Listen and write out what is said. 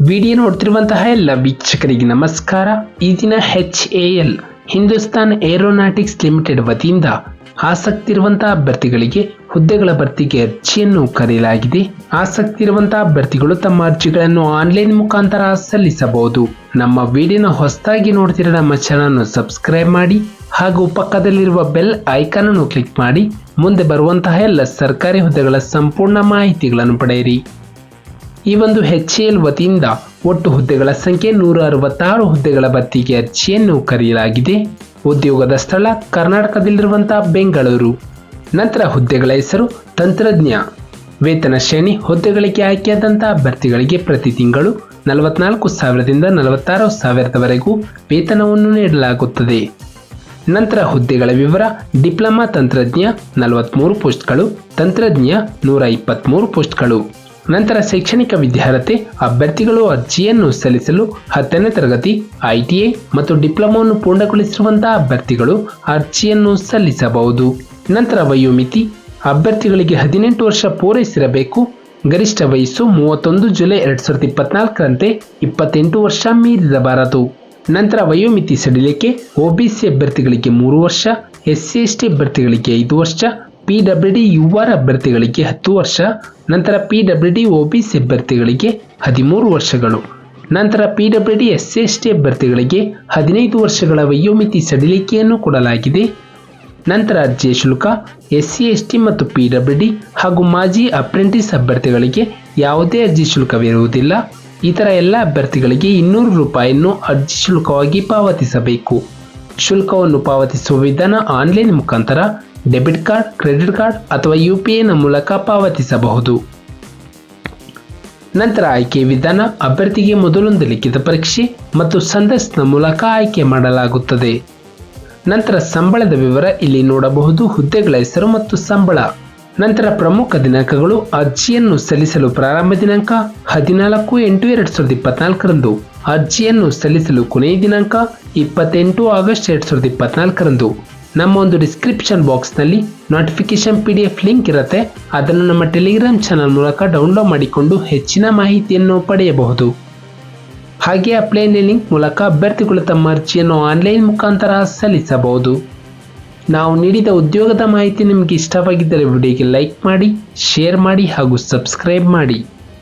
Video ನೋಡ್ತಿರುವಂತಹ ಎಲ್ಲ ವೀಕ್ಷಕರಿಗೆ ನಮಸ್ಕಾರ. ಈ ದಿನ HAL ಹಿಂದೂಸ್ತಾನ್ ಏರೋನಾಟಿಕ್ಸ್ ಲಿಮಿಟೆಡ್ ವತಿಯಿಂದ ಆಸಕ್ತಿ ಇರುವಂತಹ ಅಭ್ಯರ್ಥಿಗಳಿಗೆ ಹುದ್ದೆಗಳ ಭರ್ತಿಗೆ ಅರ್ಜಿಯನ್ನು ಕರೆಯಲಾಗಿದೆ. ಆಸಕ್ತಿ ಇರುವಂತಹ ಅಭ್ಯರ್ಥಿಗಳು ತಮ್ಮ ಅರ್ಜಿಗಳನ್ನು ಆನ್ಲೈನ್ ಮುಖಾಂತರ ಸಲ್ಲಿಸಬಹುದು. ನಮ್ಮ ವಿಡಿಯೋನ ಹೊಸದಾಗಿ ನೋಡ್ತಿರೋ ನಮ್ಮ ಚಾನಲ್ ಸಬ್ಸ್ಕ್ರೈಬ್ ಮಾಡಿ ಹಾಗೂ ಪಕ್ಕದಲ್ಲಿರುವ ಬೆಲ್ ಐಕಾನ್ ಅನ್ನು ಕ್ಲಿಕ್ ಮಾಡಿ ಮುಂದೆ ಬರುವಂತಹ ಎಲ್ಲ ಸರ್ಕಾರಿ ಹುದ್ದೆಗಳ ಸಂಪೂರ್ಣ ಮಾಹಿತಿಗಳನ್ನು ಪಡೆಯಿರಿ. ಈ ಒಂದು HAL ವತಿಯಿಂದ ಒಟ್ಟು ಹುದ್ದೆಗಳ ಸಂಖ್ಯೆ 166 ಹುದ್ದೆಗಳ ಭರ್ತಿಗೆ ಅರ್ಜಿಯನ್ನು ಕರೆಯಲಾಗಿದೆ. ಉದ್ಯೋಗದ ಸ್ಥಳ ಕರ್ನಾಟಕದಲ್ಲಿರುವಂತಹ ಬೆಂಗಳೂರು. ನಂತರ ಹುದ್ದೆಗಳ ಹೆಸರು ತಂತ್ರಜ್ಞ. ವೇತನ ಶ್ರೇಣಿ ಹುದ್ದೆಗಳಿಗೆ ಆಯ್ಕೆಯಾದಂತಹ ಅಭ್ಯರ್ಥಿಗಳಿಗೆ ಪ್ರತಿ ತಿಂಗಳು 44,000ದಿಂದ 46,000ದವರೆಗೂ ವೇತನವನ್ನು ನೀಡಲಾಗುತ್ತದೆ. ನಂತರ ಹುದ್ದೆಗಳ ವಿವರ: ಡಿಪ್ಲೊಮಾ ತಂತ್ರಜ್ಞ 43 ಪೋಸ್ಟ್ಗಳು, ತಂತ್ರಜ್ಞ 123 ಪೋಸ್ಟ್ಗಳು. ನಂತರ ಶೈಕ್ಷಣಿಕ ವಿದ್ಯಾರ್ಹತೆ: ಅಭ್ಯರ್ಥಿಗಳು ಅರ್ಜಿಯನ್ನು ಸಲ್ಲಿಸಲು 10ನೇ ತರಗತಿ, ITI ಮತ್ತು ಡಿಪ್ಲೊಮಾವನ್ನು ಪೂರ್ಣಗೊಳಿಸಿರುವಂತಹ ಅಭ್ಯರ್ಥಿಗಳು ಅರ್ಜಿಯನ್ನು ಸಲ್ಲಿಸಬಹುದು. ನಂತರ ವಯೋಮಿತಿ: ಅಭ್ಯರ್ಥಿಗಳಿಗೆ 18 ವರ್ಷ ಪೂರೈಸಿರಬೇಕು. ಗರಿಷ್ಠ ವಯಸ್ಸು 31 ಜುಲೈ 2024ರಂತೆ 28 ವರ್ಷ ಮೀರಿರಬಾರದು. ನಂತರ ವಯೋಮಿತಿ ಸಡಿಲಿಕೆ: OBC ಅಭ್ಯರ್ಥಿಗಳಿಗೆ 3 ವರ್ಷ, SC/ST ಅಭ್ಯರ್ಥಿಗಳಿಗೆ 5 ವರ್ಷ, PWD UR ಅಭ್ಯರ್ಥಿಗಳಿಗೆ 10 ವರ್ಷ, ನಂತರ PWD OBC ಅಭ್ಯರ್ಥಿಗಳಿಗೆ 13 ವರ್ಷಗಳು, ನಂತರ PWD SC/ST ಅಭ್ಯರ್ಥಿಗಳಿಗೆ 15 ವರ್ಷಗಳ ವಯೋಮಿತಿ ಸಡಿಲಿಕೆಯನ್ನು ಕೊಡಲಾಗಿದೆ. ನಂತರ ಅರ್ಜಿಯ ಶುಲ್ಕ: SC/ST ಮತ್ತು PWD ಹಾಗೂ ಮಾಜಿ ಅಪ್ರೆಂಟಿಸ್ ಅಭ್ಯರ್ಥಿಗಳಿಗೆ ಯಾವುದೇ ಅರ್ಜಿ ಶುಲ್ಕವಿರುವುದಿಲ್ಲ. ಇತರ ಎಲ್ಲ ಅಭ್ಯರ್ಥಿಗಳಿಗೆ 200 ರೂಪಾಯಿಯನ್ನು ಅರ್ಜಿ ಶುಲ್ಕವಾಗಿ ಪಾವತಿಸಬೇಕು. ಶುಲ್ಕವನ್ನು ಪಾವತಿಸುವ ವಿಧಾನ ಆನ್ಲೈನ್ ಮುಖಾಂತರ ಡೆಬಿಟ್ ಕಾರ್ಡ್, ಕ್ರೆಡಿಟ್ ಕಾರ್ಡ್ ಅಥವಾ UPI ಮೂಲಕ ಪಾವತಿಸಬಹುದು. ನಂತರ ಆಯ್ಕೆ ವಿಧಾನ: ಅಭ್ಯರ್ಥಿಗೆ ಮೊದಲೊಂದು ಲಿಖಿತ ಪರೀಕ್ಷೆ ಮತ್ತು ಸಂದರ್ಶನ ಮೂಲಕ ಆಯ್ಕೆ ಮಾಡಲಾಗುತ್ತದೆ. ನಂತರ ಸಂಬಳದ ವಿವರ ಇಲ್ಲಿ ನೋಡಬಹುದು. ಹುದ್ದೆಗಳ ಹೆಸರು ಮತ್ತು ಸಂಬಳ. ನಂತರ ಪ್ರಮುಖ ದಿನಾಂಕಗಳು: ಅರ್ಜಿಯನ್ನು ಸಲ್ಲಿಸಲು ಪ್ರಾರಂಭ ದಿನಾಂಕ 14/8/2024ರಂದು, ಅರ್ಜಿಯನ್ನು ಸಲ್ಲಿಸಲು ಕೊನೆಯ ದಿನಾಂಕ 28 ಆಗಸ್ಟ್ 2024ರಂದು. ನಮ್ಮ ಒಂದು ಡಿಸ್ಕ್ರಿಪ್ಷನ್ ಬಾಕ್ಸ್ನಲ್ಲಿ ನೋಟಿಫಿಕೇಶನ್ PDF ಲಿಂಕ್ ಇರುತ್ತೆ. ಅದನ್ನು ನಮ್ಮ ಟೆಲಿಗ್ರಾಮ್ ಚಾನಲ್ ಮೂಲಕ ಡೌನ್ಲೋಡ್ ಮಾಡಿಕೊಂಡು ಹೆಚ್ಚಿನ ಮಾಹಿತಿಯನ್ನು ಪಡೆಯಬಹುದು. ಹಾಗೆ ಅಪ್ಲೈ ಲಿಂಕ್ ಮೂಲಕ ಅಭ್ಯರ್ಥಿಗಳು ತಮ್ಮ ಅರ್ಜಿಯನ್ನು ಆನ್ಲೈನ್ ಮುಖಾಂತರ ಸಲ್ಲಿಸಬಹುದು. ನಾವು ನೀಡಿದ ಉದ್ಯೋಗದ ಮಾಹಿತಿ ನಿಮಗೆ ಇಷ್ಟವಾಗಿದ್ದರೆ ವಿಡಿಯೋಗೆ ಲೈಕ್ ಮಾಡಿ, ಶೇರ್ ಮಾಡಿ ಹಾಗೂ ಸಬ್ಸ್ಕ್ರೈಬ್ ಮಾಡಿ.